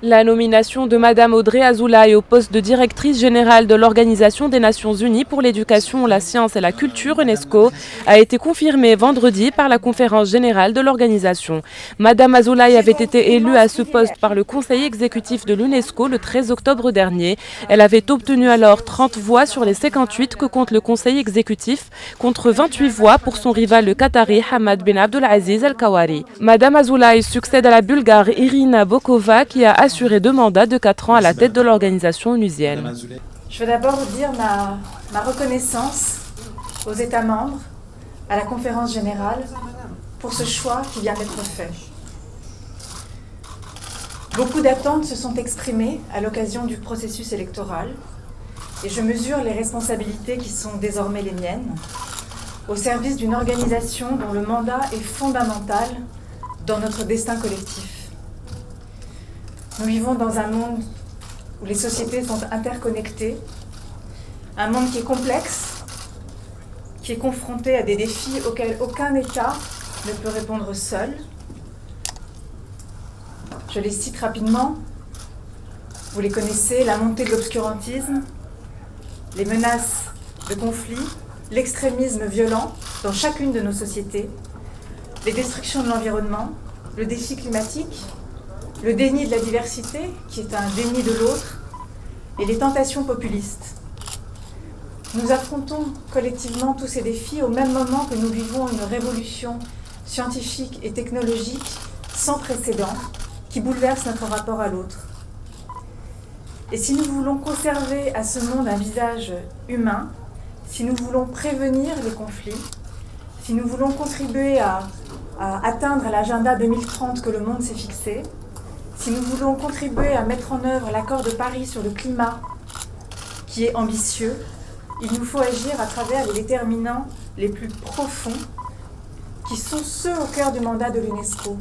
La nomination de Madame Audrey Azoulay au poste de directrice générale de l'Organisation des Nations Unies pour l'éducation, la science et la culture UNESCO a été confirmée vendredi par la conférence générale de l'organisation. Madame Azoulay avait été élue à ce poste par le conseil exécutif de l'UNESCO le 13 octobre dernier. Elle avait obtenu alors 30 voix sur les 58 que compte le conseil exécutif, contre 28 voix pour son rival le Qatari Hamad bin Abdulaziz Al-Kawari. Madame Azoulay succède à la Bulgare Irina Bokova qui a assuré 2 mandats de 4 ans à la tête de l'organisation onusienne. Je veux d'abord dire ma reconnaissance aux États membres, à la conférence générale, pour ce choix qui vient d'être fait. Beaucoup d'attentes se sont exprimées à l'occasion du processus électoral et je mesure les responsabilités qui sont désormais les miennes, au service d'une organisation dont le mandat est fondamental dans notre destin collectif. Nous vivons dans un monde où les sociétés sont interconnectées, un monde qui est complexe, qui est confronté à des défis auxquels aucun État ne peut répondre seul. Je les cite rapidement. Vous les connaissez, la montée de l'obscurantisme, les menaces de conflit, l'extrémisme violent dans chacune de nos sociétés, les destructions de l'environnement, le défi climatique, le déni de la diversité, qui est un déni de l'autre, et les tentations populistes. Nous affrontons collectivement tous ces défis au même moment que nous vivons une révolution scientifique et technologique sans précédent qui bouleverse notre rapport à l'autre. Et si nous voulons conserver à ce monde un visage humain, si nous voulons prévenir les conflits, si nous voulons contribuer à atteindre l'agenda 2030 que le monde s'est fixé, si nous voulons contribuer à mettre en œuvre l'accord de Paris sur le climat, qui est ambitieux, il nous faut agir à travers les déterminants les plus profonds, qui sont ceux au cœur du mandat de l'UNESCO.